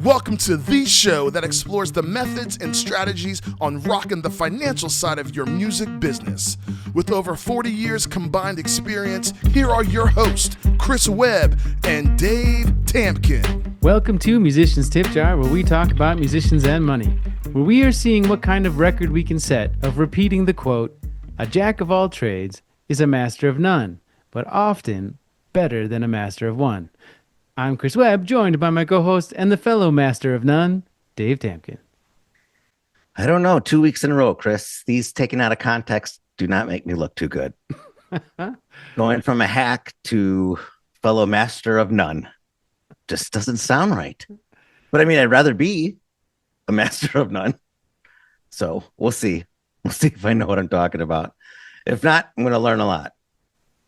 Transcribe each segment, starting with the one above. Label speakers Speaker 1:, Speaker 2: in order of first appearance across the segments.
Speaker 1: Welcome to the show that explores the methods and strategies on rocking the financial side of your music business. With over 40 years combined experience, here are your hosts, Chris Webb and Dave Tampkin.
Speaker 2: Welcome to Musician's Tip Jar, where we talk about musicians and money, where we are seeing what kind of record we can set of repeating the quote, "A jack of all trades is a master of none, but often better than a master of one." I'm Chris Webb, joined by my co-host and the fellow master of none, Dave Tampkin.
Speaker 3: I don't know. 2 weeks in a row, Chris. These taken out of context do not make me look too good. Going from a hack to fellow master of none just doesn't sound right. But I mean, I'd rather be a master of none. So we'll see. We'll see if I know what I'm talking about. If not, I'm going to learn a lot.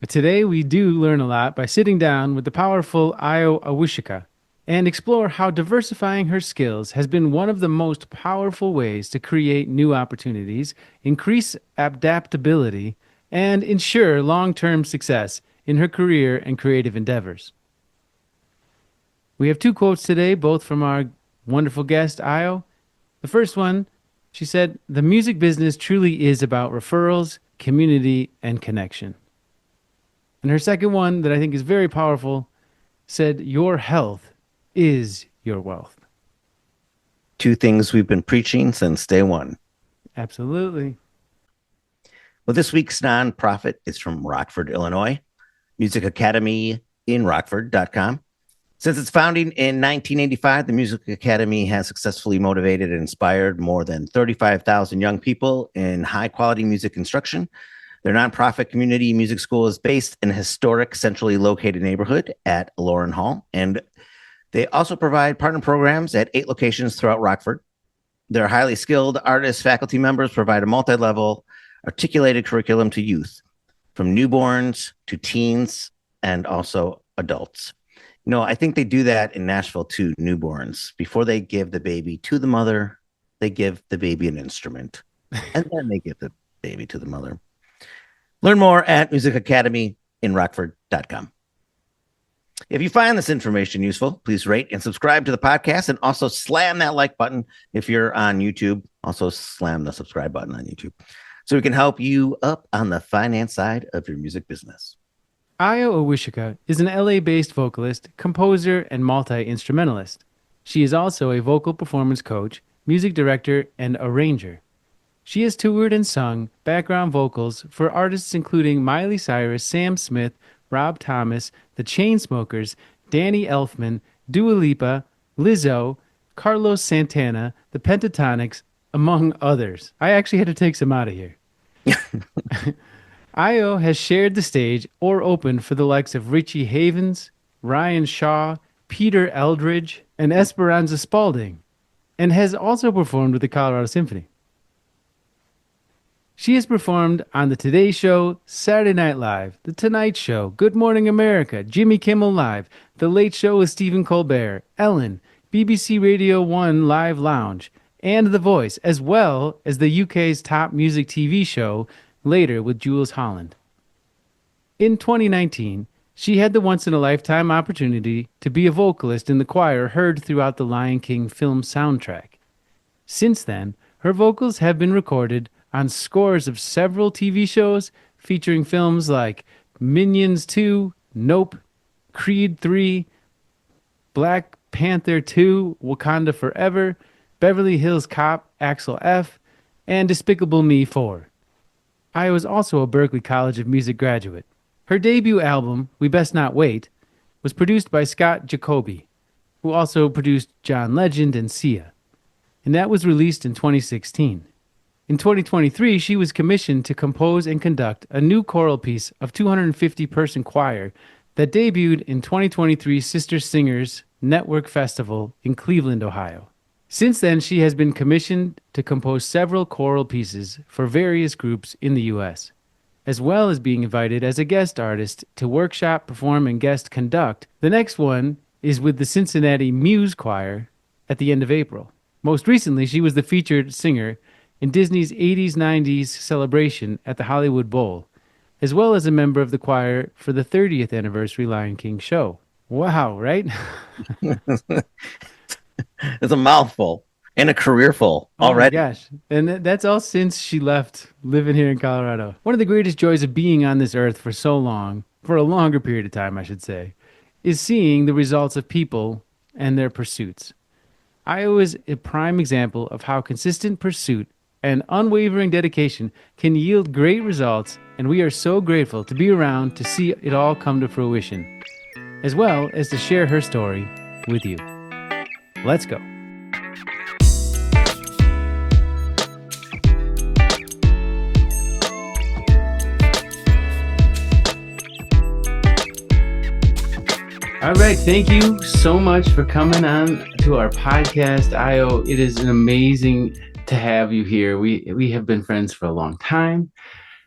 Speaker 2: But today we do learn a lot by sitting down with the powerful Ayo Awosika and explore how diversifying her skills has been one of the most powerful ways to create new opportunities, increase adaptability, and ensure long-term success in her career and creative endeavors. We have two quotes today, both from our wonderful guest, Ayo. The first one, she said, "The music business truly is about referrals, community, and connection." And her second one, that I think is very powerful, said, "Your health is your wealth."
Speaker 3: Two things we've been preaching since day one.
Speaker 2: Absolutely.
Speaker 3: Well, this week's nonprofit is from Rockford, Illinois, Music Academy in Rockford.com. Since its founding in 1985, the Music Academy has successfully motivated and inspired more than 35,000 young people in high-quality music instruction. Their nonprofit community music school is based in a historic, centrally located neighborhood at Lauren Hall, and they also provide partner programs at 8 locations throughout Rockford. Their highly skilled artist faculty members provide a multi-level, articulated curriculum to youth, from newborns to teens and also adults. You know, I think they do that in Nashville too, newborns. Before they give the baby to the mother, they give the baby an instrument, and then they give the baby to the mother. Learn more at musicacademyinrockford.com. If you find this information useful, please rate and subscribe to the podcast, and also slam that like button if you're on YouTube. Also slam the subscribe button on YouTube so we can help you up on the finance side of your music business.
Speaker 2: Ayo Awosika is an LA-based vocalist, composer, and multi-instrumentalist. She is also a vocal performance coach, music director, and arranger. She has toured and sung background vocals for artists including Miley Cyrus, Sam Smith, Rob Thomas, The Chainsmokers, Danny Elfman, Dua Lipa, Lizzo, Carlos Santana, The Pentatonics, among others. I actually had to take some out of here. Ayo has shared the stage or opened for the likes of Richie Havens, Ryan Shaw, Peter Eldridge, and Esperanza Spalding, and has also performed with the Colorado Symphony. She has performed on The Today Show, Saturday Night Live, The Tonight Show, Good Morning America, Jimmy Kimmel Live, The Late Show with Stephen Colbert, Ellen, BBC Radio 1 Live Lounge, and The Voice, as well as the UK's top music TV show, Later with Jules Holland. In 2019, she had the once-in-a-lifetime opportunity to be a vocalist in the choir heard throughout the Lion King film soundtrack. Since then, her vocals have been recorded on scores of several TV shows featuring films like Minions 2, Nope, Creed 3, Black Panther 2, Wakanda Forever, Beverly Hills Cop, Axel F, and Despicable Me 4. Ayo is also a Berklee College of Music graduate. Her debut album, We Best Not Wait, was produced by Scott Jacoby, who also produced John Legend and Sia, and that was released in 2016. In 2023, she was commissioned to compose and conduct a new choral piece of 250-person choir that debuted in 2023 Sister Singers Network Festival in Cleveland, Ohio. Since then, she has been commissioned to compose several choral pieces for various groups in the U.S., as well as being invited as a guest artist to workshop, perform, and guest conduct. The next one is with the Cincinnati Muse Choir at the end of April. Most recently, she was the featured singer in Disney's 80s-90s celebration at the Hollywood Bowl, as well as a member of the choir for the 30th anniversary Lion King show. Wow, right?
Speaker 3: It's a mouthful and a careerful
Speaker 2: Oh my
Speaker 3: already.
Speaker 2: gosh. And that's all since she left living here in Colorado. One of the greatest joys of being on this earth for so long, for a longer period of time, I should say, is seeing the results of people and their pursuits. Iowa is a prime example of how consistent pursuit and unwavering dedication can yield great results, and we are so grateful to be around to see it all come to fruition, as well as to share her story with you. Let's go. All right. Thank you so much for coming on to our podcast, Ayo. It is amazing to have you here. We have been friends for a long time,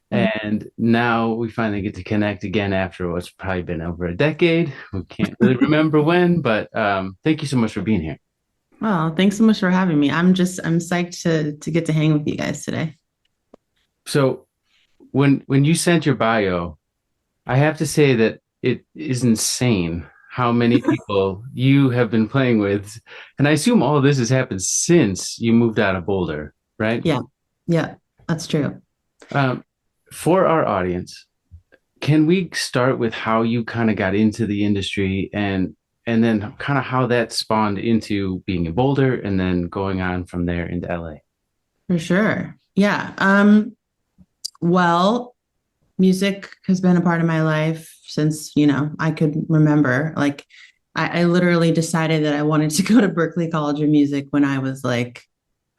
Speaker 2: and now we finally get to connect again after what's probably been over a decade. We can't really remember when, but thank you so much for being here.
Speaker 4: Well, thanks so much for having me. I'm psyched to get to hang with you guys today.
Speaker 2: So when you sent your bio, I have to say that it is insane how many people you have been playing with. And I assume all of this has happened since you moved out of Boulder, right?
Speaker 4: Yeah, that's true.
Speaker 2: For our audience, can we start with how you kind of got into the industry and then kind of how that spawned into being in Boulder and then going on from there into LA?
Speaker 4: For sure. Yeah. Well, music has been a part of my life since, I could remember. Like, I literally decided that I wanted to go to Berklee College of Music when I was like,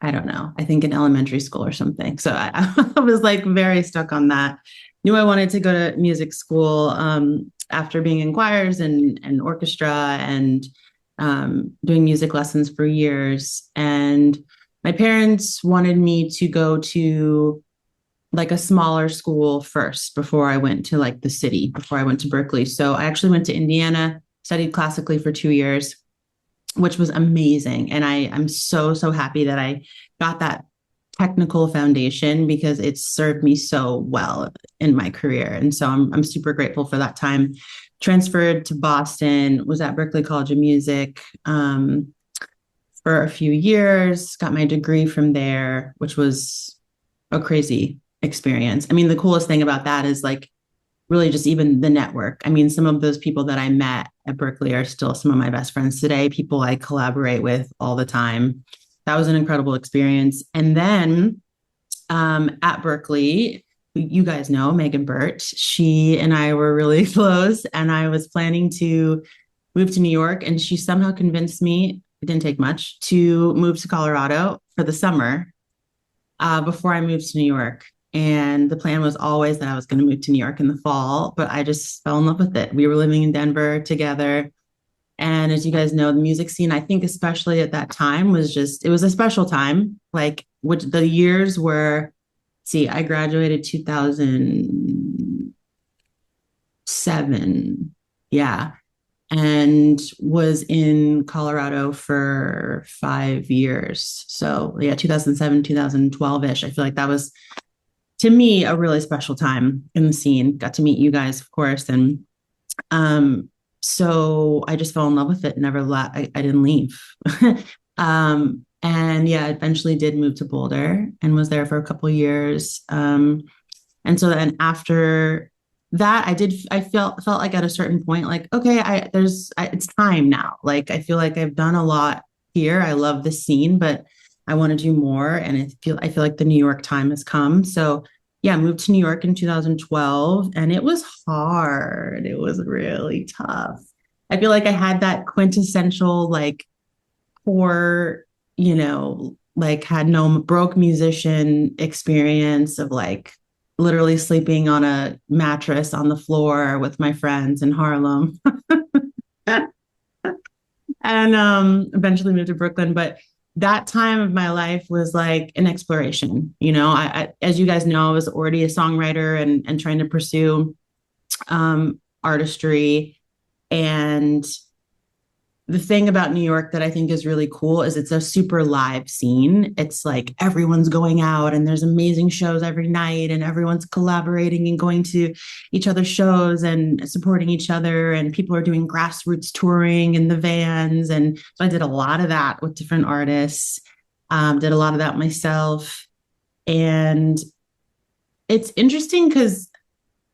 Speaker 4: I don't know, I think in elementary school or something. So I was like very stuck on that. Knew I wanted to go to music school after being in choirs and orchestra and doing music lessons for years. And my parents wanted me to go to like a smaller school first before I went to like the city, before I went to Berklee. So I actually went to Indiana, studied classically for 2 years, which was amazing. And I'm so happy that I got that technical foundation because it served me so well in my career. And so I'm super grateful for that time. Transferred to Boston, was at Berklee College of Music for a few years, got my degree from there, which was a crazy experience. I mean, the coolest thing about that is like really just even the network. I mean, some of those people that I met at Berklee are still some of my best friends today, people I collaborate with all the time. That was an incredible experience. And then at Berklee, you guys know Megan Burt, she and I were really close, and I was planning to move to New York, and she somehow convinced me, it didn't take much, to move to Colorado for the summer before I moved to New York. And the plan was always that I was going to move to New York in the fall, but I just fell in love with it. We were living in Denver together. And as you guys know, the music scene, I think especially at that time it was a special time, like which the years were, I graduated 2007. Yeah. And was in Colorado for 5 years. So yeah, 2007, 2012-ish. I feel like that was, to me, a really special time in the scene. Got to meet you guys, of course. And so I just fell in love with it. I didn't leave. And yeah, eventually did move to Boulder and was there for a couple of years. And so then after that, I felt like at a certain point, like, okay, it's time now. Like, I feel like I've done a lot here. I love the scene, but I want to do more. And I feel like the New York time has come. So yeah, I moved to New York in 2012, and it was hard. It was really tough. I feel like I had that quintessential, like, poor, like had no broke musician experience of like literally sleeping on a mattress on the floor with my friends in Harlem. And eventually moved to Brooklyn. But that time of my life was like an exploration. I as you guys know, I was already a songwriter and trying to pursue artistry. And the thing about New York that I think is really cool is it's a super live scene. It's like everyone's going out and there's amazing shows every night and everyone's collaborating and going to each other's shows and supporting each other. And people are doing grassroots touring in the vans. And so I did a lot of that with different artists, did a lot of that myself. And it's interesting because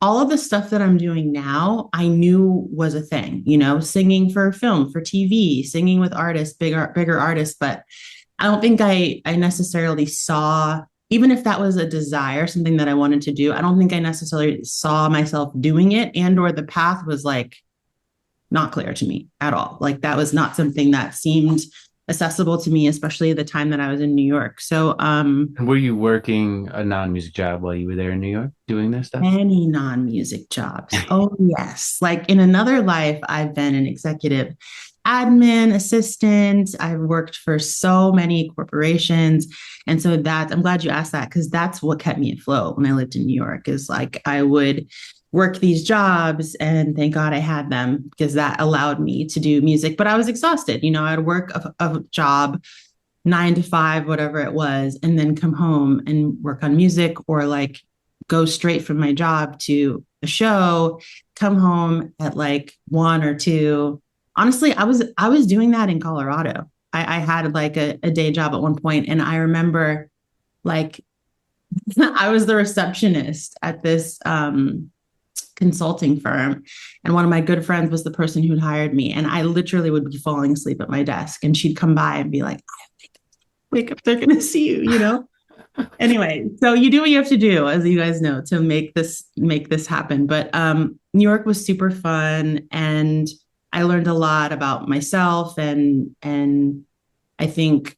Speaker 4: all of the stuff that I'm doing now, I knew was a thing, singing for film, for TV, singing with artists, bigger artists. But I don't think I necessarily saw, even if that was a desire, something that I wanted to do, I don't think I necessarily saw myself doing it, and or the path was like not clear to me at all. Like that was not something that seemed accessible to me, especially at the time that I was in New York. So,
Speaker 2: were you working a non-music job while you were there in New York doing this stuff?
Speaker 4: Many non-music jobs. Oh, yes. Like in another life, I've been an executive admin assistant. I've worked for so many corporations. And so I'm glad you asked that, because that's what kept me afloat when I lived in New York, is like I would work these jobs and thank God I had them, because that allowed me to do music. But I was exhausted. I'd work a job 9 to 5, whatever it was, and then come home and work on music, or like go straight from my job to a show, come home at like 1 or 2. Honestly, I was doing that in Colorado. I had like a day job at one point, and I remember like I was the receptionist at this consulting firm, and one of my good friends was the person who'd hired me, and I literally would be falling asleep at my desk, and she'd come by and be like, wake up, they're gonna see you. Anyway, so you do what you have to do, as you guys know, to make this happen. But New York was super fun, and I learned a lot about myself, and I think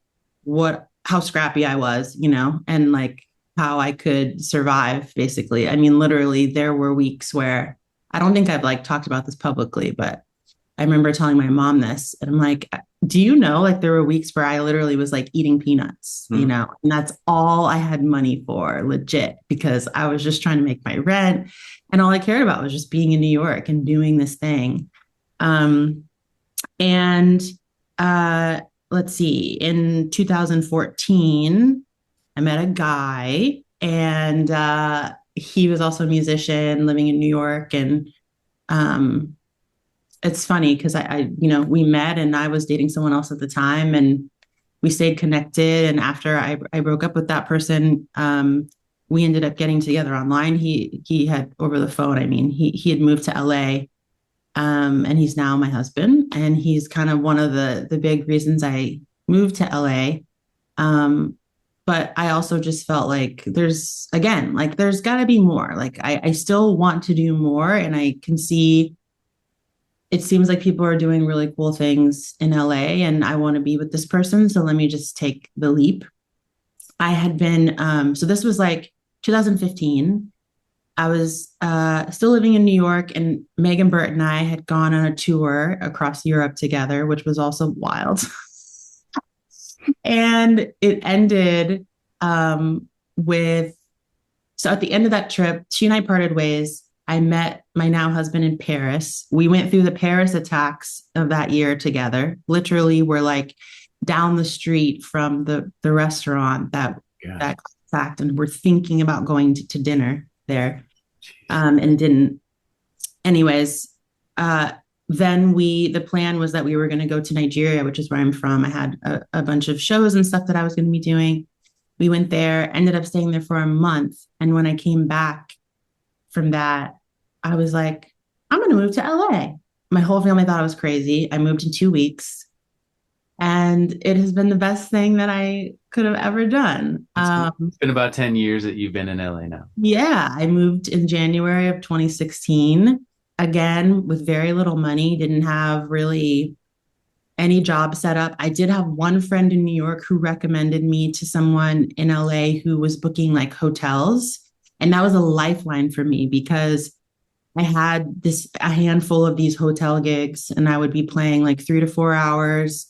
Speaker 4: how scrappy I was, and like how I could survive, basically. I mean, literally, there were weeks where I don't think I've like talked about this publicly, but I remember telling my mom this, and I'm like, do you know, like there were weeks where I literally was like eating peanuts, and that's all I had money for, legit, because I was just trying to make my rent, and all I cared about was just being in New York and doing this thing. Let's see, in 2014, I met a guy, and he was also a musician living in New York. And it's funny because we met, and I was dating someone else at the time, and we stayed connected. And after I broke up with that person, we ended up getting together online. He had, over the phone, he had moved to LA, and he's now my husband. And he's kind of one of the big reasons I moved to LA. But I also just felt like there's got to be more. Like I still want to do more, and I can see it seems like people are doing really cool things in LA, and I want to be with this person. So let me just take the leap. I had been, so this was like 2015. I was still living in New York, and Megan Burt and I had gone on a tour across Europe together, which was also wild. And it ended so at the end of that trip, she and I parted ways. I met my now husband in Paris. We went through the Paris attacks of that year together. Literally, we're like down the street from the restaurant that attacked, and we're thinking about going to dinner there, and didn't. Anyways, then the plan was that we were going to go to Nigeria, which is where I'm from. I had a bunch of shows and stuff that I was going to be doing. We went there, ended up staying there for a month. And when I came back from that, I was like, I'm going to move to LA. My whole family thought I was crazy. I moved in 2 weeks, and it has been the best thing that I could have ever done.
Speaker 2: It's been about 10 years that you've been in LA now.
Speaker 4: Yeah, I moved in January of 2016. Again, with very little money, didn't have really any job set up. I did have one friend in New York who recommended me to someone in LA who was booking like hotels. And that was a lifeline for me, because I had a handful of these hotel gigs, and I would be playing like 3 to 4 hours,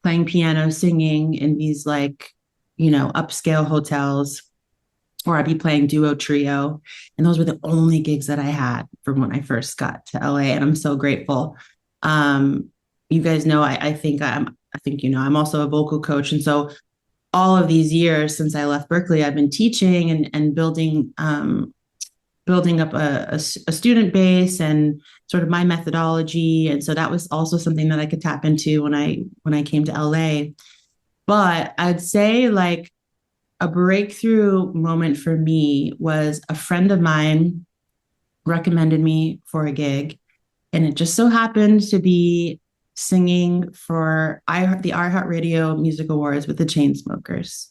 Speaker 4: playing piano, singing in these like, upscale hotels. Or I'd be playing duo, trio. And those were the only gigs that I had from when I first got to LA. And I'm so grateful. you guys know, I think I'm also a vocal coach. And so all of these years since I left Berkeley, I've been teaching and building up a student base and sort of my methodology. And so that was also something that I could tap into when I came to LA. But I'd say like a breakthrough moment for me was a friend of mine recommended me for a gig. And it just so happened to be singing for the iHeartRadio Music Awards with the Chainsmokers.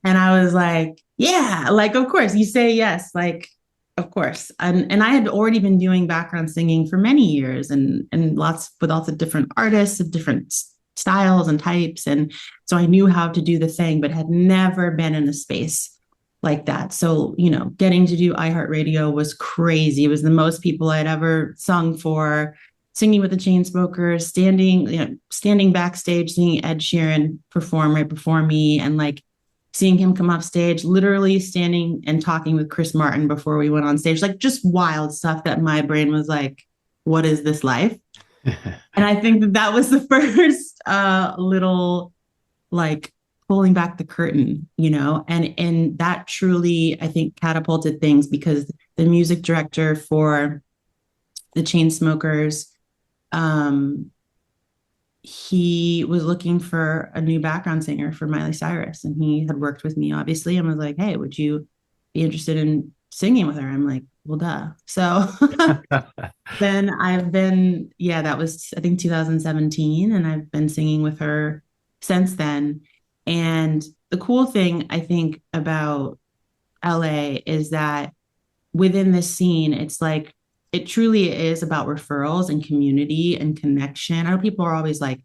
Speaker 4: And I was like, yeah, like, of course, you say yes, like, of course. And I had already been doing background singing for many years and lots of different artists of different styles and types. And so I knew how to do the thing, but had never been in a space like that. So, getting to do iHeartRadio was crazy. It was the most people I'd ever sung for, singing with the Chainsmokers, standing backstage, seeing Ed Sheeran perform right before me, and like seeing him come off stage, literally standing and talking with Chris Martin before we went on stage, like just wild stuff that my brain was like, what is this life? And I think that was the first little like pulling back the curtain, and that truly, I think, catapulted things, because the music director for the Chainsmokers, he was looking for a new background singer for Miley Cyrus, and he had worked with me, obviously, and was like, hey, would you be interested in singing with her? I'm like, well, duh. So then that was, I think, 2017, and I've been singing with her since then. And the cool thing, I think, about LA is that within this scene, it's like, it truly is about referrals and community and connection. I know people are always like,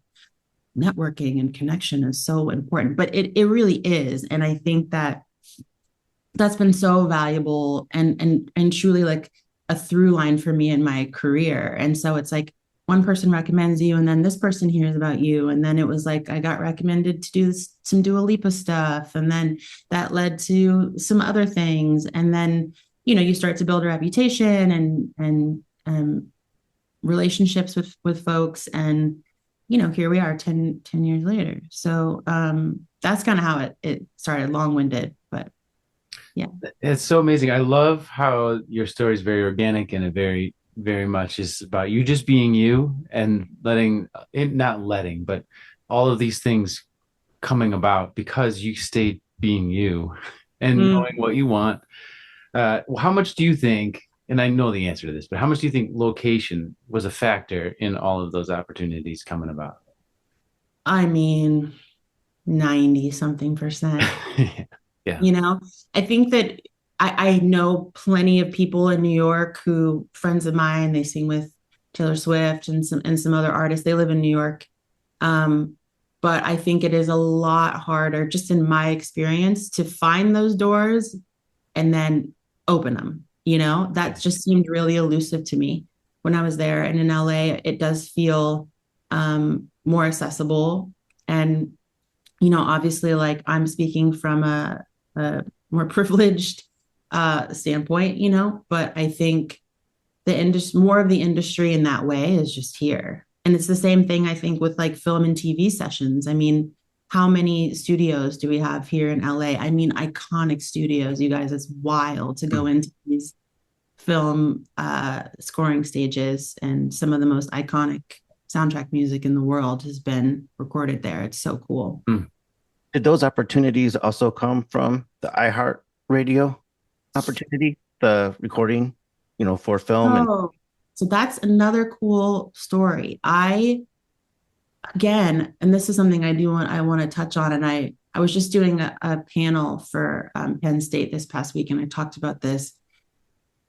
Speaker 4: networking and connection is so important, but it really is. And I think that that's been so valuable and truly like a through line for me in my career. And so it's like one person recommends you, and then this person hears about you. And then it was like, I got recommended to do some Dua Lipa stuff. And then that led to some other things. And then, you start to build a reputation and relationships with folks. And, here we are 10 years later. So that's kind of how it started, long-winded, but yeah.
Speaker 2: It's so amazing. I love how your story is very organic, and it very, very much is about you just being you and but all of these things coming about because you stayed being you and knowing what you want. How much do you think, and I know the answer to this, but how much do you think location was a factor in all of those opportunities coming about?
Speaker 4: I mean, 90 something percent.
Speaker 2: Yeah.
Speaker 4: I think that I know plenty of people in New York who, friends of mine, they sing with Taylor Swift and some other artists. They live in New York. But I think it is a lot harder, just in my experience, to find those doors and then open them. That just seemed really elusive to me when I was there. And in LA, it does feel more accessible. And, obviously, like, I'm speaking from a more privileged standpoint, but I think more of the industry in that way is just here. And it's the same thing, I think, with like film and TV sessions. I mean, how many studios do we have here in LA? I mean, iconic studios, you guys. It's wild to go into these film scoring stages, and some of the most iconic soundtrack music in the world has been recorded there. It's so cool.
Speaker 3: Did those opportunities also come from the iHeartRadio opportunity, the recording, for film?
Speaker 4: So that's another cool story. Again, and this is something I want to touch on. And I was just doing a panel for Penn State this past week, and I talked about this.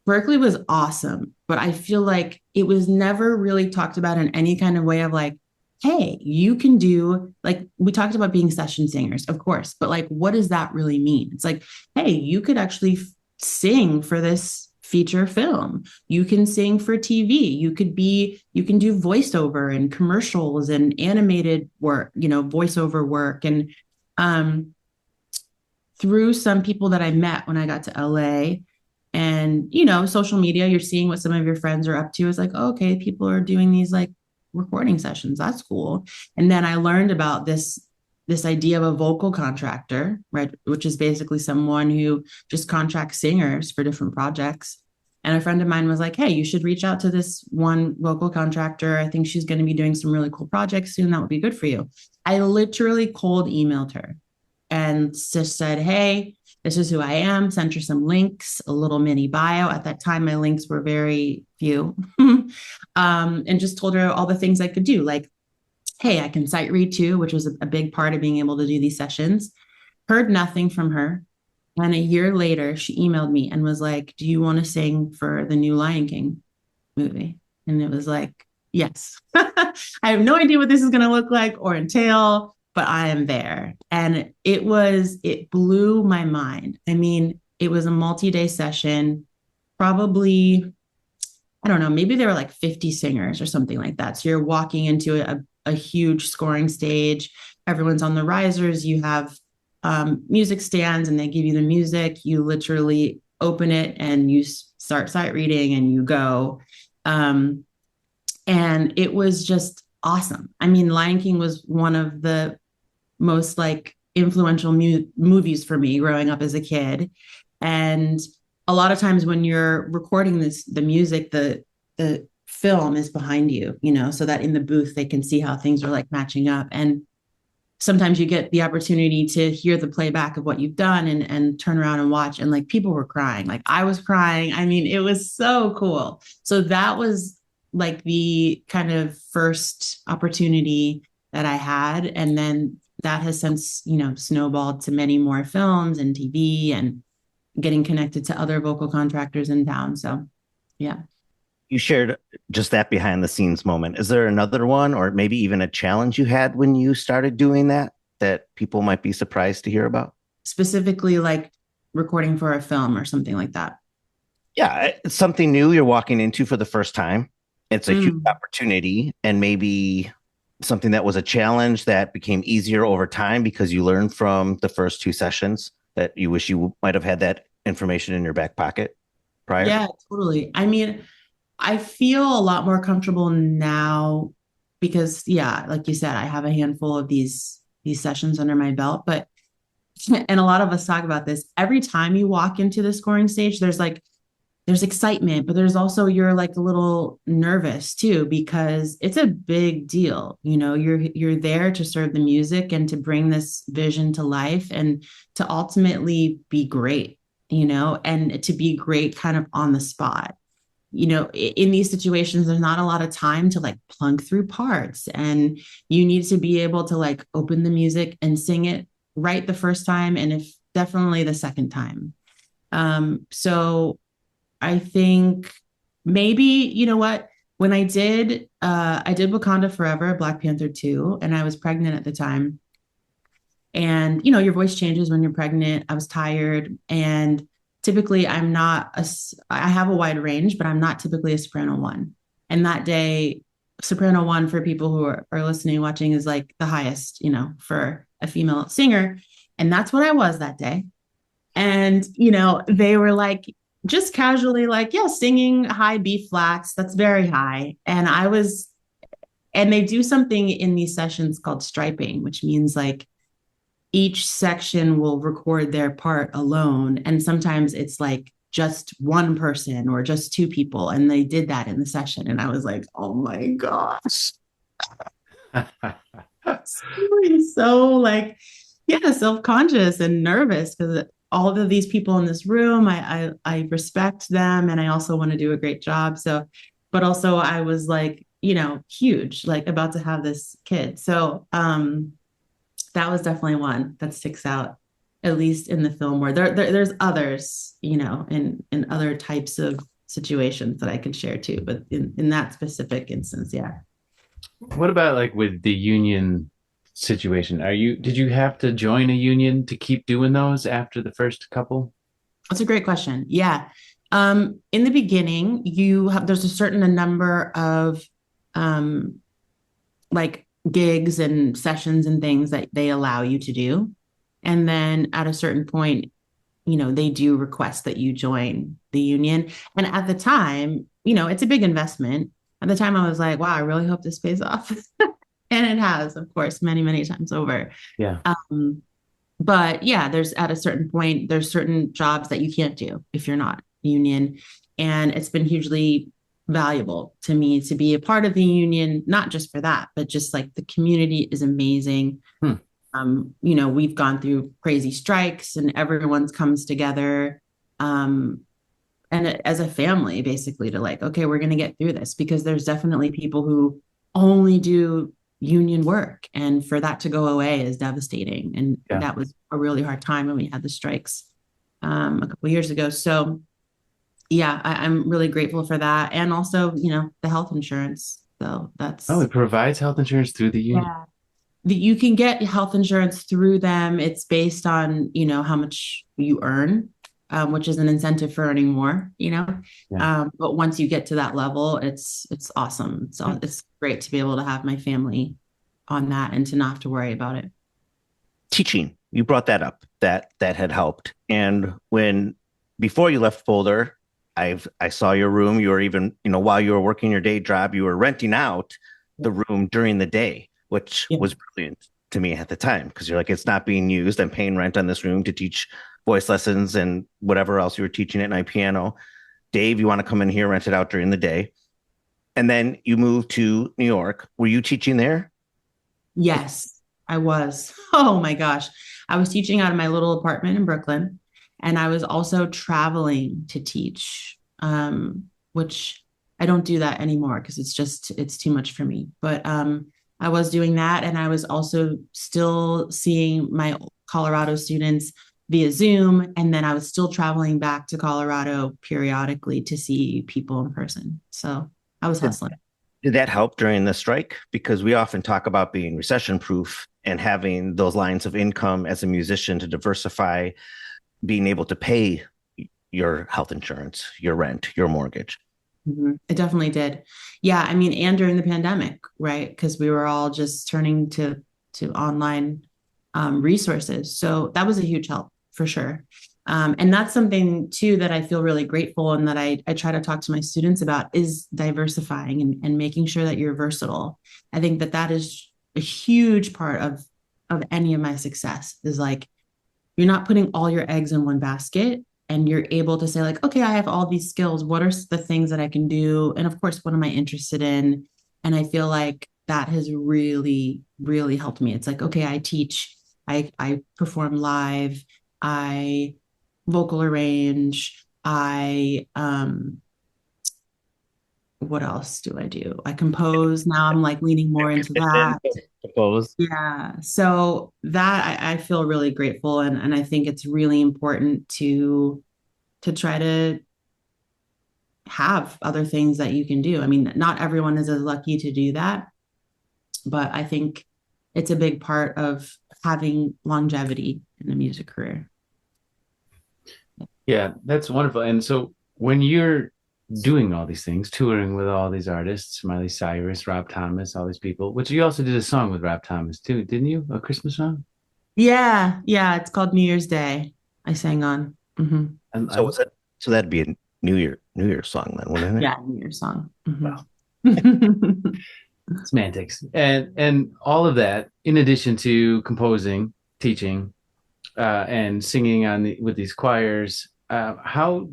Speaker 4: Berkeley was awesome, but I feel like it was never really talked about in any kind of way of like, hey, you can do, like, we talked about being session singers, of course, but like, what does that really mean? It's like, hey, you could actually sing for this feature film. You can sing for TV. You can do voiceover and commercials and animated work, voiceover work. And through some people that I met when I got to LA, and, social media, you're seeing what some of your friends are up to. It's like, oh, okay, people are doing these like recording sessions. That's cool. And then I learned about this idea of a vocal contractor, right? Which is basically someone who just contracts singers for different projects. And a friend of mine was like, hey, you should reach out to this one vocal contractor. I think she's going to be doing some really cool projects soon. That would be good for you. I literally cold emailed her and just said, hey, this is who I am. Sent her some links, a little mini bio. At that time, my links were very few. And just told her all the things I could do. Like, hey, I can sight read too, which was a big part of being able to do these sessions. Heard nothing from her. And a year later, she emailed me and was like, do you want to sing for the new Lion King movie? And it was like, yes. I have no idea what this is going to look like or entail, but I am there. And it blew my mind. I mean, it was a multi-day session, probably, I don't know, maybe there were like 50 singers or something like that. So you're walking into a huge scoring stage. Everyone's on the risers. You have music stands and they give you the music. You literally open it and you start sight reading and you go. And it was just awesome. I mean, Lion King was one of the most like influential movies for me growing up as a kid. And a lot of times when you're recording the music, the film is behind you, so that in the booth they can see how things are like matching up. And sometimes you get the opportunity to hear the playback of what you've done and turn around and watch. And like people were crying, like I was crying. I mean, it was so cool. So that was like the kind of first opportunity that I had. And then that has since, snowballed to many more films and TV and getting connected to other vocal contractors in town. So, yeah.
Speaker 3: You shared just that behind the scenes moment. Is there another one or maybe even a challenge you had when you started doing that people might be surprised to hear about?
Speaker 4: Specifically like recording for a film or something like that.
Speaker 3: Yeah, it's something new you're walking into for the first time. It's a huge opportunity and maybe something that was a challenge that became easier over time because you learned from the first two sessions that you wish you might have had that information in your back pocket prior.
Speaker 4: Yeah, totally. I mean, I feel a lot more comfortable now because, yeah, like you said, I have a handful of these sessions under my belt, but, and a lot of us talk about this, every time you walk into the scoring stage, there's excitement, but there's also, you're like a little nervous too, because it's a big deal. You're there to serve the music and to bring this vision to life and to ultimately be great, and to be great kind of on the spot. In these situations, there's not a lot of time to like plunk through parts, and you need to be able to like open the music and sing it right the first time, and if definitely the second time. So I think maybe, you know what, when I did Wakanda Forever, Black Panther 2, and I was pregnant at the time. And, your voice changes when you're pregnant. I was tired, and typically I have a wide range, but I'm not typically a soprano 1. And that day, soprano 1 for people who are listening, watching is like the highest, for a female singer. And that's what I was that day. And, they were like, just casually like, yeah, singing high B flats. That's very high. And they do something in these sessions called striping, which means like each section will record their part alone. And sometimes it's like just one person or just two people. And they did that in the session. And I was like, oh my gosh. So like, yeah, self-conscious and nervous because all of these people in this room, I respect them. And I also want to do a great job. So, but also I was like, huge, like about to have this kid. So, that was definitely one that sticks out, at least in the film where there's others, in other types of situations that I could share too. But in that specific instance, yeah.
Speaker 2: What about like with the union situation? Did you have to join a union to keep doing those after the first couple?
Speaker 4: That's a great question. Yeah. In the beginning, there's a certain number of like gigs and sessions and things that they allow you to do. And then at a certain point, they do request that you join the union. And at the time, it's a big investment. at the time I was like, wow, I really hope this pays off. And it has, of course, many, many times over.
Speaker 2: Yeah.
Speaker 4: But yeah, there's at a certain point, there's certain jobs that you can't do if you're not union. And it's been hugely valuable to me to be a part of the union, not just for that, but just like the community is amazing. We've gone through crazy strikes and everyone's comes together. And as a family, basically, to like, okay, we're going to get through this, because there's definitely people who only do union work, and for that to go away is devastating. And that was a really hard time when we had the strikes a couple of years ago. So yeah, I'm really grateful for that. And also, the health insurance. So that's...
Speaker 2: Oh, it provides health insurance through the union.
Speaker 4: Yeah. You can get health insurance through them. It's based on, how much you earn, which is an incentive for earning more, but once you get to that level, it's awesome. So it's great to be able to have my family on that and to not have to worry about it.
Speaker 3: Teaching, you brought that up, that had helped. And before you left Boulder, I saw your room. You were even, while you were working your day job, you were renting out the room during the day, which was brilliant to me at the time, because you're like, it's not being used. I'm paying rent on this room to teach voice lessons and whatever else you were teaching at night, piano. Dave, you want to come in here, rent it out during the day. And then you moved to New York. Were you teaching there?
Speaker 4: Yes, I was. Oh my gosh. I was teaching out of my little apartment in Brooklyn, and I was also traveling to teach, which I don't do that anymore because it's too much for me. But I was doing that, and I was also still seeing my Colorado students via Zoom. And then I was still traveling back to Colorado periodically to see people in person. So I was hustling.
Speaker 3: Did that help during the strike? Because we often talk about being recession proof and having those lines of income as a musician to diversify, being able to pay your health insurance, your rent, your mortgage.
Speaker 4: Mm-hmm. It definitely did. Yeah. I mean, and during the pandemic, right? Because we were all just turning to online resources. So that was a huge help for sure. And that's something too that I feel really grateful, and that I try to talk to my students about, is diversifying and making sure that you're versatile. I think that is a huge part of any of my success, is like, you're not putting all your eggs in one basket, and you're able to say like, okay, I have all these skills. What are the things that I can do? And of course, what am I interested in? And I feel like that has really, really helped me. It's like, okay, I teach, I perform live, I vocal arrange, what else do I do? I compose. Now I'm like leaning more into that.
Speaker 3: Compose.
Speaker 4: Yeah. So that I feel really grateful. And I think it's really important to try to have other things that you can do. I mean, not everyone is as lucky to do that, but I think it's a big part of having longevity in a music career.
Speaker 2: Yeah, that's wonderful. And so when you're doing all these things, touring with all these artists, Miley Cyrus, Rob Thomas, all these people, which you also did a song with Rob Thomas too, didn't you? A Christmas song?
Speaker 4: Yeah. It's called New Year's Day. I sang on. Mm-hmm.
Speaker 3: And so that'd be a New Year's song then, wouldn't it?
Speaker 4: Yeah, New Year's song. Mm-hmm.
Speaker 2: Wow. Semantics. And all of that, in addition to composing, teaching, and singing with these choirs, how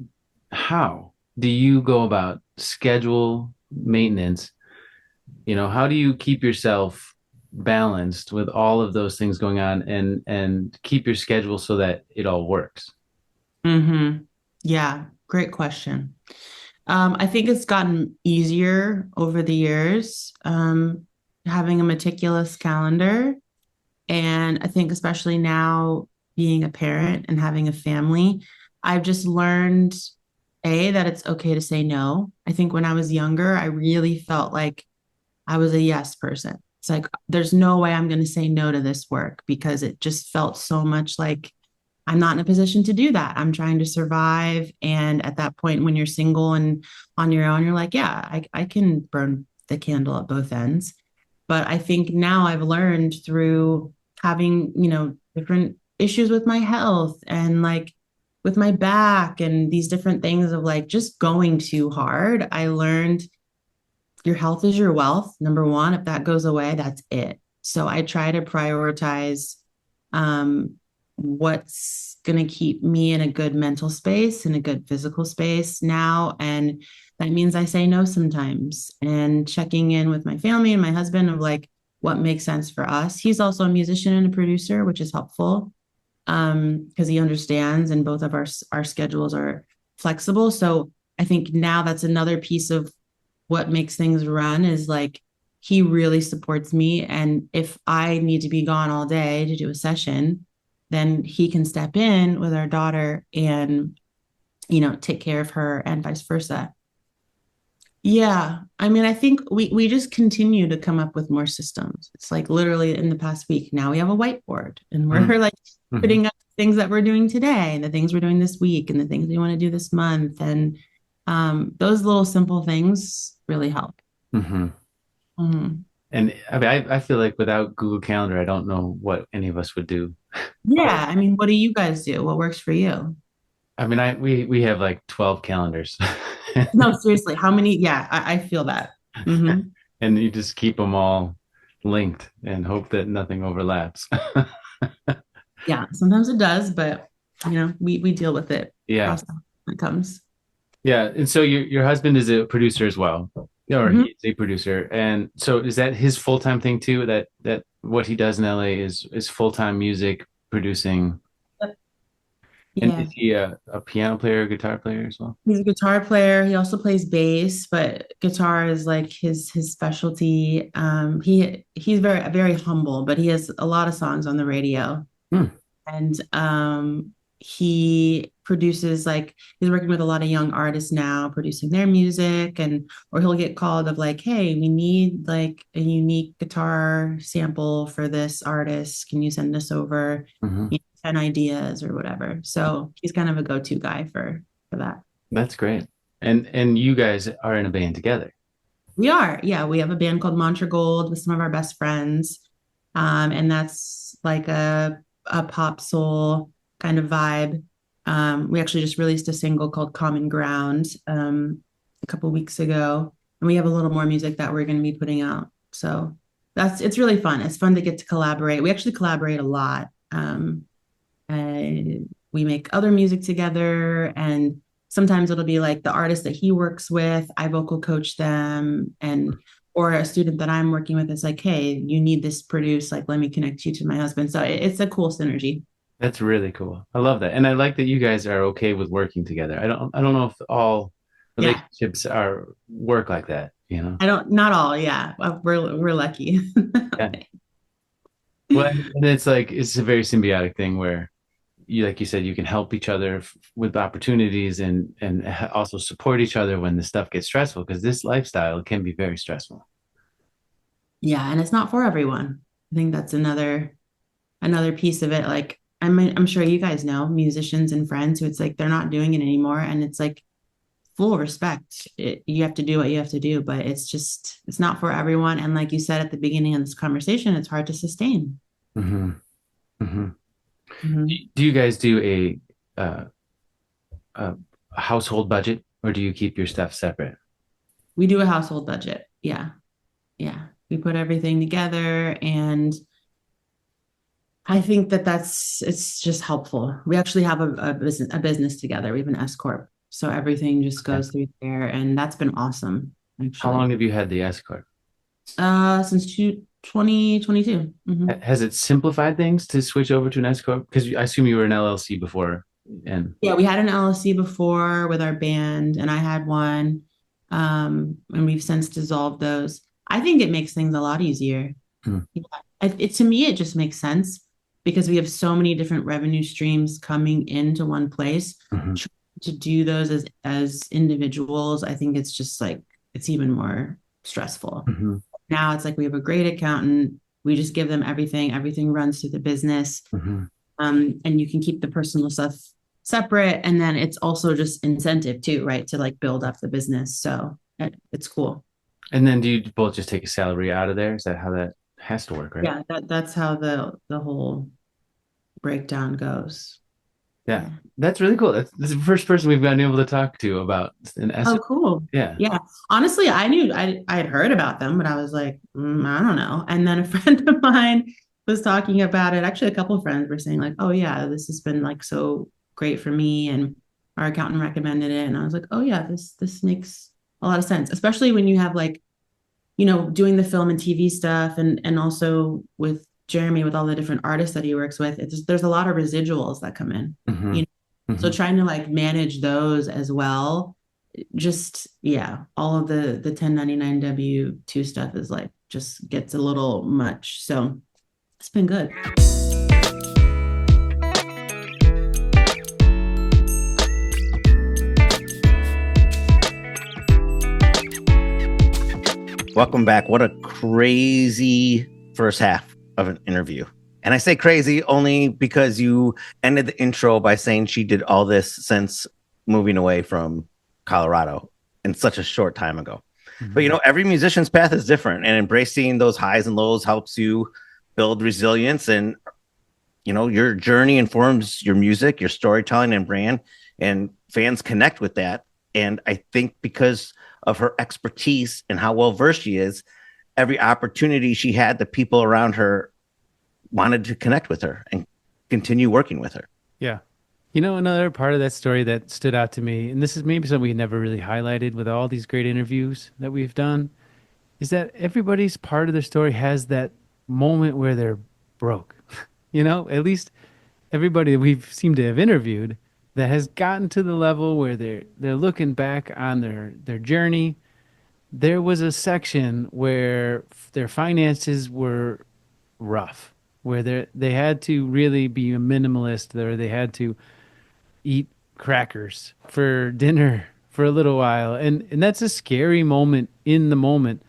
Speaker 2: do you go about schedule maintenance? How do you keep yourself balanced with all of those things going on, and keep your schedule so that it all works?
Speaker 4: Mm-hmm. Yeah, great question. I think it's gotten easier over the years, having a meticulous calendar. And I think especially now, being a parent and having a family, I've just learned, that it's okay to say no. I think when I was younger, I really felt like I was a yes person. It's like, there's no way I'm going to say no to this work, because it just felt so much like I'm not in a position to do that. I'm trying to survive. And at that point, when you're single and on your own, you're like, yeah, I can burn the candle at both ends. But I think now I've learned through having, different issues with my health and like with my back and these different things of like just going too hard. I learned your health is your wealth, number one. If that goes away, that's it. So I try to prioritize what's going to keep me in a good mental space and a good physical space now. And that means I say no sometimes, and checking in with my family and my husband of like what makes sense for us. He's also a musician and a producer, which is helpful because he understands, and both of our schedules are flexible. So I think now that's another piece of what makes things run is like he really supports me. And if I need to be gone all day to do a session, then he can step in with our daughter and, take care of her and vice versa. Yeah. I mean, I think we just continue to come up with more systems. It's like literally in the past week, now we have a whiteboard and we're like putting up things that we're doing today and the things we're doing this week and the things we want to do this month. And those little simple things really help.
Speaker 2: And I mean, I feel like without Google Calendar, I don't know what any of us would do.
Speaker 4: Yeah. I mean, what do you guys do? What works for you?
Speaker 2: I mean, we have like 12 calendars.
Speaker 4: No, seriously. How many? Yeah, I feel that.
Speaker 2: And you just keep them all linked and hope that nothing overlaps.
Speaker 4: Yeah, sometimes it does, but we deal with it.
Speaker 2: Yeah,
Speaker 4: when it comes.
Speaker 2: Yeah, and so your husband is a producer as well, or he's a producer, and so is that his full-time thing too? That what he does in LA is full-time music producing. And
Speaker 4: Yeah.
Speaker 2: is he a piano player, guitar player as well?
Speaker 4: He's a guitar player. He also plays bass, but guitar is like his specialty. He's very, very humble, but he has a lot of songs on the radio. And he produces, like, he's working with a lot of young artists now, producing their music, or he'll get called of like, hey, we need like a unique guitar sample for this artist. Can you send this over? 10 ideas or whatever. So he's kind of a go-to guy for that.
Speaker 2: That's great. And you guys are in a band together.
Speaker 4: We are. Yeah, we have a band called Mantra Gold with some of our best friends. And that's like a pop soul kind of vibe. We actually just released a single called Common Ground a couple weeks ago. And we have a little more music that we're going to be putting out. So it's really fun. It's fun to get to collaborate. We actually collaborate a lot. We make other music together, and sometimes it'll be like the artist that he works with, I vocal coach them, or a student that I'm working with is like, hey, you need this produced, like, let me connect you to my husband. So it's a cool synergy.
Speaker 2: That's really cool. I love that. And I like that you guys are okay with working together. I don't know if all relationships work like that,
Speaker 4: Not all. Yeah. We're lucky.
Speaker 2: Yeah. Well, and it's like, it's a very symbiotic thing where like you said, you can help each other with opportunities and also support each other when the stuff gets stressful, because this lifestyle can be very stressful.
Speaker 4: Yeah. And it's not for everyone. I think that's another piece of it. Like, I'm sure you guys know musicians and friends who it's like, they're not doing it anymore. And it's like, full respect. You have to do what you have to do, but it's not for everyone. And like you said at the beginning of this conversation, it's hard to sustain.
Speaker 2: Do you guys do a household budget, or do you keep your stuff separate?
Speaker 4: We do a household budget. Yeah. We put everything together, and I think it's just helpful. We actually have a business together. We have an S-Corp. So everything just goes through there, and that's been awesome. Actually.
Speaker 2: How long have you had the S-Corp?
Speaker 4: Since 2022.
Speaker 2: Has it simplified things to switch over to an S-Corp? Because I assume you were an LLC before.
Speaker 4: Yeah, we had an LLC before with our band, and I had one, and we've since dissolved those. I think it makes things a lot easier. To me, it just makes sense because we have so many different revenue streams coming into one place. To do those as individuals, I think it's just like, it's even more stressful. Now it's like we have a great accountant. We just give them everything. Everything runs through the business. And you can keep the personal stuff separate. And then it's also just incentive too, right? To like build up the business. So it's cool.
Speaker 2: And then do you both just take a salary out of there? Is that how that has to work, right?
Speaker 4: Yeah, that's how the whole breakdown goes.
Speaker 2: Yeah, that's really cool. That's the first person we've been able to talk to about an S.
Speaker 4: Oh, cool.
Speaker 2: Yeah.
Speaker 4: Yeah. Honestly, I had heard about them, but I was like, I don't know. And then a friend of mine was talking about it. Actually, a couple of friends were saying like, oh yeah, this has been like so great for me, and our accountant recommended it. And I was like, oh yeah, this makes a lot of sense, especially when you have like, doing the film and TV stuff, and also with Jeremy, with all the different artists that he works with, there's a lot of residuals that come in.
Speaker 2: Mhm.
Speaker 4: So trying to like manage those as well, just yeah, all of the 1099 W-2 stuff is like just gets a little much. So it's been good.
Speaker 3: Welcome back. What a crazy first half of an interview. And I say crazy only because you ended the intro by saying she did all this since moving away from Colorado in such a short time ago.
Speaker 2: Mhm.
Speaker 3: But every musician's path is different, and embracing those highs and lows helps you build resilience. And your journey informs your music, your storytelling, and brand, and fans connect with that. And I think because of her expertise and how well versed she is, every opportunity she had, the people around her wanted to connect with her and continue working with her.
Speaker 2: Yeah. Another part of that story that stood out to me, and this is maybe something we never really highlighted with all these great interviews that we've done, is that everybody's part of their story has that moment where they're broke. At least everybody that we've seemed to have interviewed that has gotten to the level where they're looking back on their journey. There was a section where their finances were rough, where they had to really be a minimalist, or they had to eat crackers for dinner for a little while. And that's a scary moment in the moment.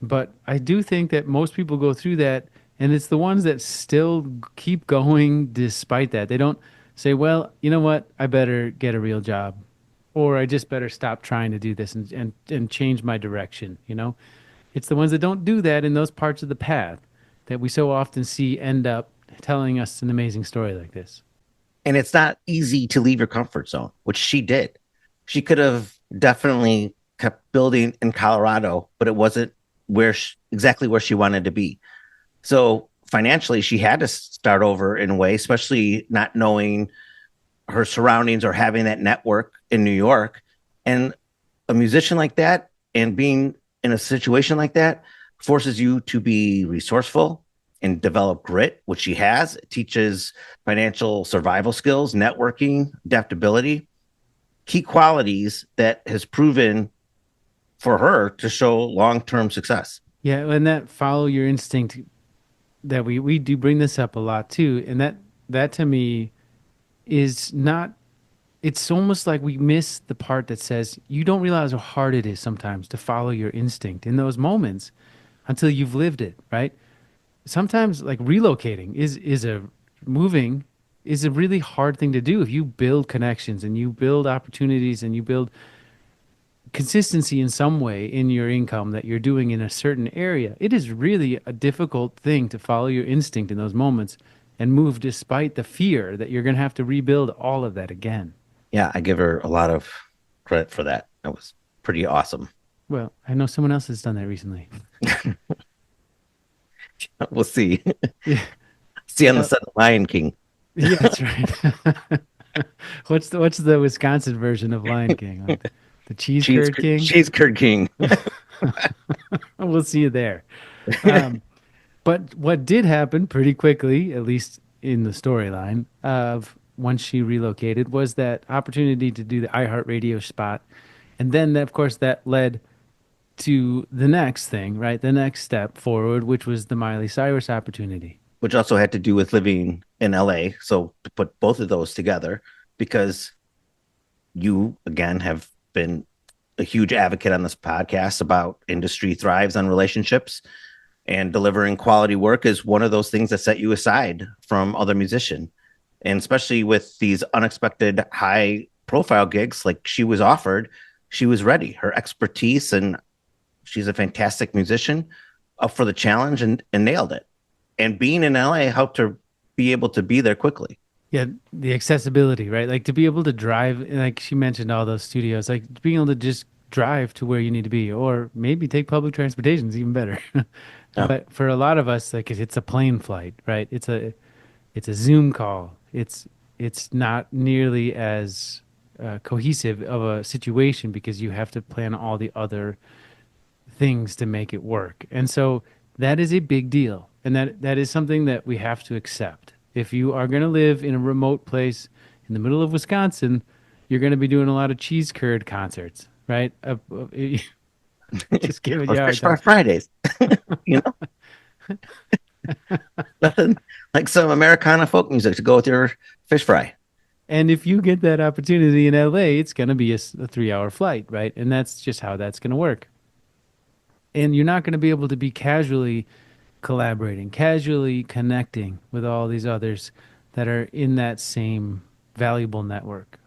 Speaker 2: But I do think that most people go through that, and it's the ones that still keep going despite that. They don't say, well, you know what, I better get a real job, or I just better stop trying to do this and change my direction. It's the ones that don't do that in those parts of the path that we so often see end up telling us an amazing story like this.
Speaker 3: And it's not easy to leave your comfort zone, which she did. She could have definitely kept building in Colorado, but it wasn't exactly where she wanted to be. So financially, she had to start over in a way, especially not knowing her surroundings or having that network in New York. And a musician like that, and being in a situation like that, forces you to be resourceful and develop grit, which she has. It teaches financial survival skills, networking, adaptability, key qualities that has proven for her to show long-term success.
Speaker 2: Yeah, and that follow your instinct, that we do bring this up a lot too. And that to me is not, it's almost like we miss the part that says you don't realize how hard it is sometimes to follow your instinct in those moments until you've lived it, right? Sometimes like relocating is a really hard thing to do. If you build connections and you build opportunities and you build consistency in some way in your income that you're doing in a certain area, it is really a difficult thing to follow your instinct in those moments and move despite the fear that you're going to have to rebuild all of that again.
Speaker 3: Yeah, I give her a lot of credit for that. That was pretty awesome.
Speaker 2: Well, I know someone else has done that recently.
Speaker 3: We'll see.
Speaker 2: Yeah.
Speaker 3: See on the set of Lion King.
Speaker 2: Yeah, that's right. What's the Wisconsin version of Lion King? Like the cheese curd king?
Speaker 3: Cheese curd king.
Speaker 2: We'll see you there. But what did happen pretty quickly, at least in the storyline of once she relocated, was that opportunity to do the iHeartRadio spot. And then, of course, that led to the next thing, right? The next step forward, which was the Miley Cyrus opportunity.
Speaker 3: Which also had to do with living in LA. So to put both of those together, because you, again, have been a huge advocate on this podcast about industry thrives on relationships, and delivering quality work is one of those things that set you aside from other musicians. And especially with these unexpected high profile gigs like she was offered, she was ready. Her expertise, and she's a fantastic musician, up for the challenge and nailed it. And being in LA helped her be able to be there quickly.
Speaker 2: Yeah, the accessibility, right? Like to be able to drive, like she mentioned, all those studios, like being able to just drive to where you need to be, or maybe take public transportation is even better.
Speaker 3: Oh,
Speaker 2: But for a lot of us, like it's a plane flight, right? It's a Zoom call. It's not nearly as cohesive of a situation because you have to plan all the other things to make it work. And so that is a big deal. And that is something that we have to accept. If you are going to live in a remote place in the middle of Wisconsin, you're going to be doing a lot of cheese curd concerts, right? Just giving
Speaker 3: or
Speaker 2: you a hard
Speaker 3: Fish Fry
Speaker 2: time.
Speaker 3: Fridays. You know, nothing like some Americana folk music to go with your fish fry.
Speaker 2: And if you get that opportunity in LA, it's going to be a 3 hour flight, right? And that's just how that's going to work. And you're not going to be able to be casually collaborating, casually connecting with all these others that are in that same valuable network.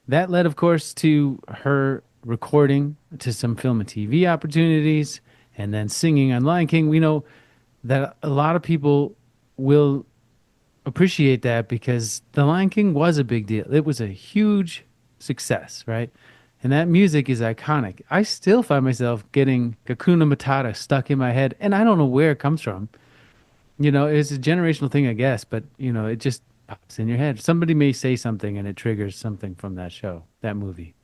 Speaker 2: That led, of course, to her recording to some film and TV opportunities and then singing on Lion King. We know that a lot of people will appreciate that because The Lion King was a big deal. It was a huge success, right? And that music is iconic. I still find myself getting Hakuna Matata stuck in my head, and I don't know where it comes from. It's a generational thing, I guess, but it just pops in your head. Somebody may say something and it triggers something from that show, that movie.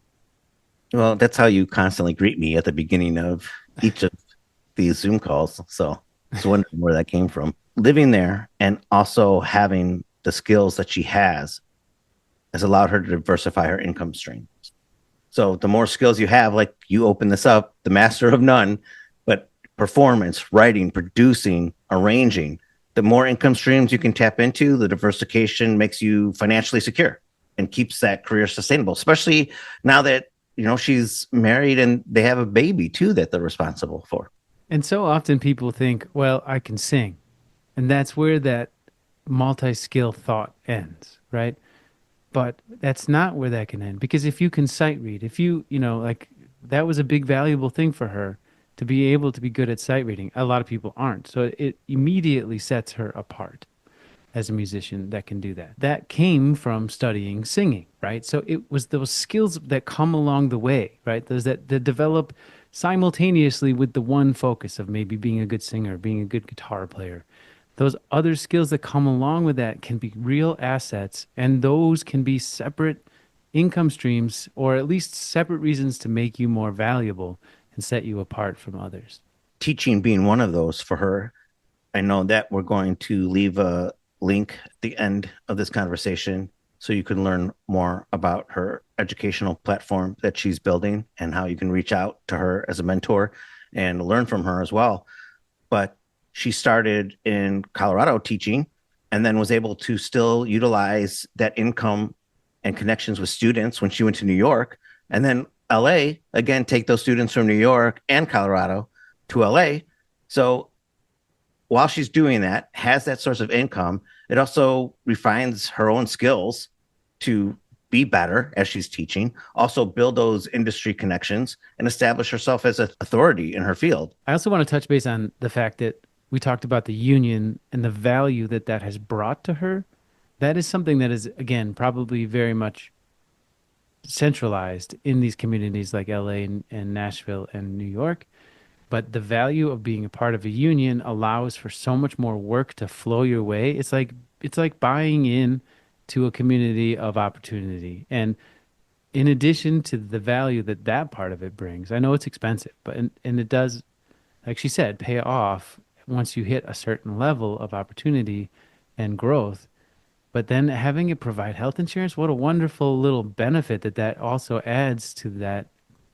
Speaker 3: Well, that's how you constantly greet me at the beginning of each of these Zoom calls. So I was wondering where that came from. Living there and also having the skills that she has allowed her to diversify her income stream. So the more skills you have, like you open this up, the master of none, but performance, writing, producing, arranging, the more income streams you can tap into, the diversification makes you financially secure and keeps that career sustainable, especially now that, she's married and they have a baby too that they're responsible for.
Speaker 2: And so often people think, well, I can sing. And that's where that multi-skill thought ends, right? But that's not where that can end. Because if you can sight read, if like that was a big valuable thing for her to be able to be good at sight reading. A lot of people aren't. So it immediately sets her apart as a musician that can do that. That came from studying singing, right? So it was those skills that come along the way, right? Those that develop simultaneously with the one focus of maybe being a good singer, being a good guitar player. Those other skills that come along with that can be real assets, and those can be separate income streams or at least separate reasons to make you more valuable and set you apart from others.
Speaker 3: Teaching being one of those for her. I know that we're going to leave a link at the end of this conversation so you can learn more about her educational platform that she's building and how you can reach out to her as a mentor and learn from her as well. But she started in Colorado teaching and then was able to still utilize that income and connections with students when she went to New York. And then LA, again, take those students from New York and Colorado to LA. So while she's doing that, has that source of income, it also refines her own skills to be better as she's teaching, also build those industry connections and establish herself as an authority in her field.
Speaker 2: I also want to touch base on the fact that we talked about the union and the value that that has brought to her. That is something that is, again, probably very much centralized in these communities like LA and Nashville and New York. But the value of being a part of a union allows for so much more work to flow your way. It's like buying in to a community of opportunity. And in addition to the value that that part of it brings, I know it's expensive, but and it does, like she said, pay off once you hit a certain level of opportunity and growth. But then having it provide health insurance, what a wonderful little benefit that also adds to that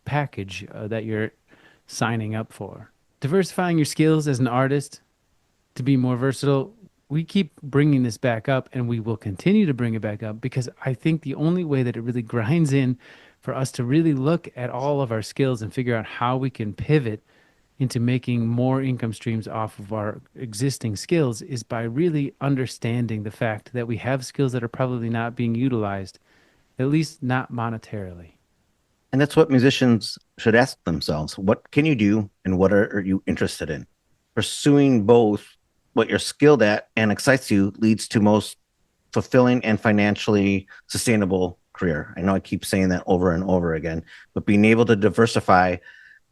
Speaker 2: package that you're signing up for. Diversifying your skills as an artist to be more versatile. We keep bringing this back up and we will continue to bring it back up because I think the only way that it really grinds in for us to really look at all of our skills and figure out how we can pivot into making more income streams off of our existing skills is by really understanding the fact that we have skills that are probably not being utilized, at least not monetarily.
Speaker 3: And that's what musicians should ask themselves. What can you do and what are you interested in? Pursuing both what you're skilled at and excites you leads to most fulfilling and financially sustainable career. I know I keep saying that over and over again, but being able to diversify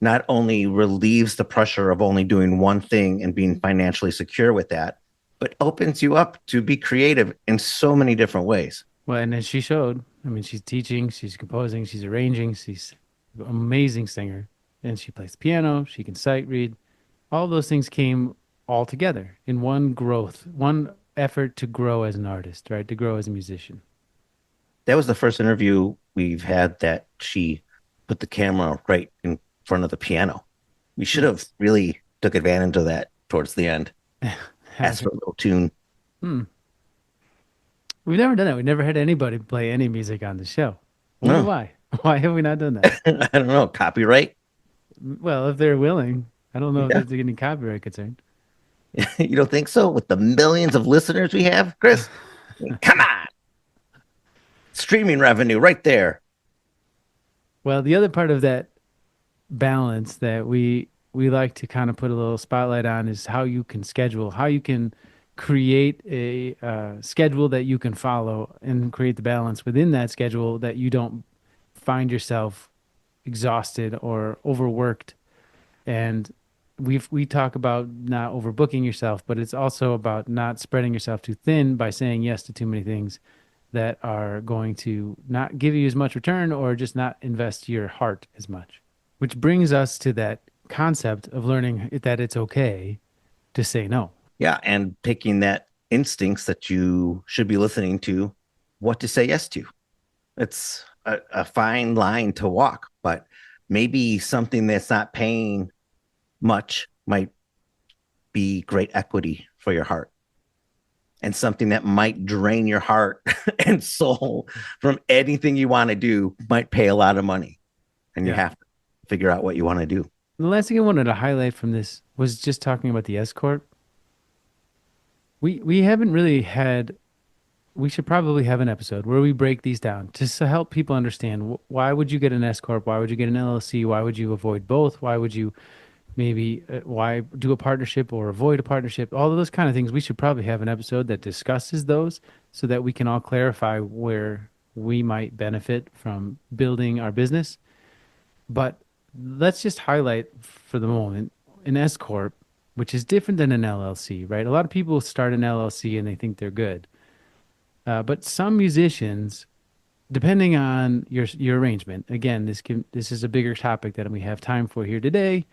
Speaker 3: not only relieves the pressure of only doing one thing and being financially secure with that, but opens you up to be creative in so many different ways.
Speaker 2: Well, and as she showed, I mean, she's teaching, she's composing, she's arranging, she's an amazing singer, and she plays the piano, she can sight read. All those things came all together in one growth, one effort to grow as an artist, right? To grow as a musician.
Speaker 3: That was the first interview we've had that she put the camera right in front of the piano. We should have really took advantage of that towards the end. Ask for a little tune.
Speaker 2: We've never done that. We've never had anybody play any music on the show. I wonder
Speaker 3: No.
Speaker 2: why? Why have we not done that?
Speaker 3: I don't know. Copyright?
Speaker 2: Well, if they're willing. I don't know
Speaker 3: Yeah.
Speaker 2: if there's any copyright concern.
Speaker 3: You don't think so? With the millions of listeners we have, Chris? Come on. Streaming revenue right there.
Speaker 2: Well, the other part of that balance that we like to kind of put a little spotlight on is how you can schedule, how you can create a schedule that you can follow and create the balance within that schedule that you don't find yourself exhausted or overworked. And we talk about not overbooking yourself, but it's also about not spreading yourself too thin by saying yes to too many things that are going to not give you as much return or just not invest your heart as much. Which brings us to that concept of learning that it's okay to say no.
Speaker 3: Yeah, and picking that instincts that you should be listening to, what to say yes to. It's a fine line to walk, but maybe something that's not paying much might be great equity for your heart. And something that might drain your heart and soul from anything you want to do might pay a lot of money. And you have to figure out what you want to do.
Speaker 2: The last thing I wanted to highlight from this was just talking about the S-Corp. We haven't really had, we should probably have an episode where we break these down just to help people understand why would you get an S-Corp? Why would you get an LLC? Why would you avoid both? Why would you maybe why do a partnership or avoid a partnership? All of those kind of things. We should probably have an episode that discusses those so that we can all clarify where we might benefit from building our business. But let's just highlight for the moment an S-Corp, which is different than an LLC, right? A lot of people start an LLC and they think they're good. But some musicians, depending on your arrangement, again, this is a bigger topic than we have time for here today.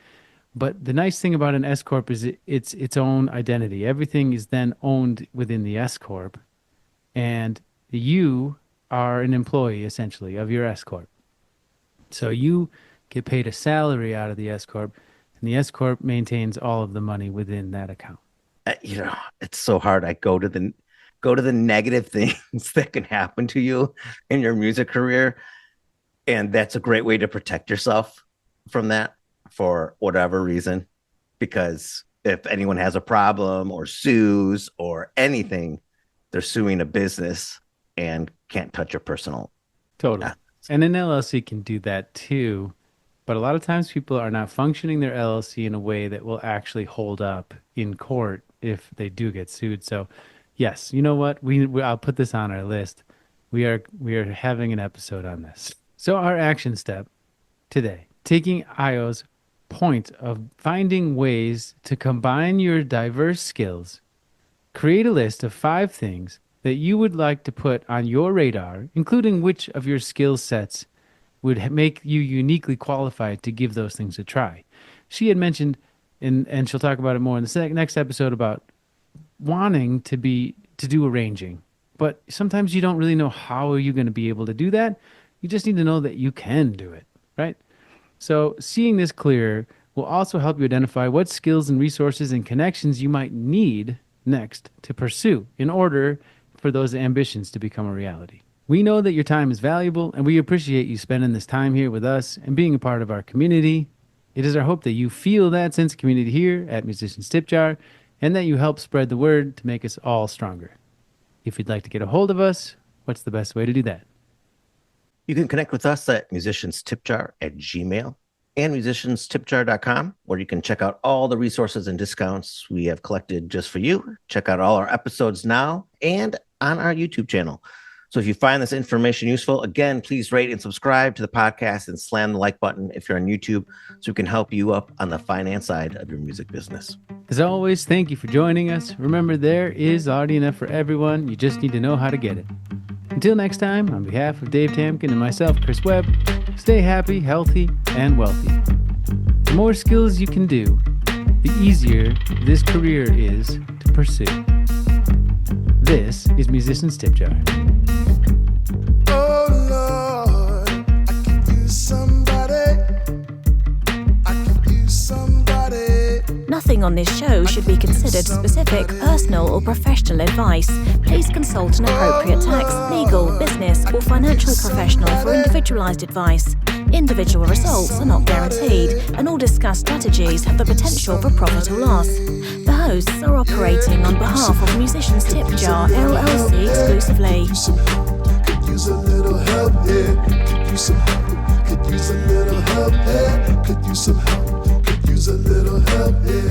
Speaker 2: But the nice thing about an S-Corp is it's its own identity. Everything is then owned within the S-Corp. And you are an employee, essentially, of your S-Corp. So you get paid a salary out of the S-Corp, and the S-Corp maintains all of the money within that account.
Speaker 3: It's so hard. I go to the negative things that can happen to you in your music career. And that's a great way to protect yourself from that for whatever reason. Because if anyone has a problem or sues or anything, they're suing a business and can't touch your personal.
Speaker 2: Totally. And an LLC can do that too. But a lot of times people are not functioning their LLC in a way that will actually hold up in court if they do get sued. So yes, you know what? I'll put this on our list. We are having an episode on this. So our action step today, taking Ayo's point of finding ways to combine your diverse skills, create a list of 5 things that you would like to put on your radar, including which of your skill sets would make you uniquely qualified to give those things a try. She had mentioned, and she'll talk about it more in the next episode, about wanting to do arranging. But sometimes you don't really know how are you going to be able to do that. You just need to know that you can do it, right? So seeing this clear will also help you identify what skills and resources and connections you might need next to pursue in order for those ambitions to become a reality. We know that your time is valuable, and we appreciate you spending this time here with us and being a part of our community. It is our hope that you feel that sense of community here at Musicians Tip Jar, and that you help spread the word to make us all stronger. If you'd like to get a hold of us, what's the best way to do that?
Speaker 3: You can connect with us at musicianstipjar@gmail.com and musicianstipjar.com, where you can check out all the resources and discounts we have collected just for you. Check out all our episodes now. And on our YouTube channel. So if you find this information useful, again, please rate and subscribe to the podcast and slam the like button if you're on YouTube so we can help you up on the finance side of your music business.
Speaker 2: As always, thank you for joining us. Remember, there is audio enough for everyone. You just need to know how to get it. Until next time, on behalf of Dave Tamkin and myself, Chris Webb, stay happy, healthy, and wealthy. The more skills you can do, the easier this career is to pursue. This is Musician's Tip Jar.
Speaker 1: Oh Lord, I could use somebody. I could use somebody.
Speaker 5: Nothing on this show should be considered specific, personal, or professional advice. Please consult an appropriate tax, legal, business, or financial professional for individualized advice. Individual results are not guaranteed, and all discussed strategies have the potential for profit or loss. The hosts are operating on behalf of Musician's Tip Jar LLC exclusively.
Speaker 1: Could use a little help here. Could use some help. Could use a little help here. Could use some help. Could use a little help here.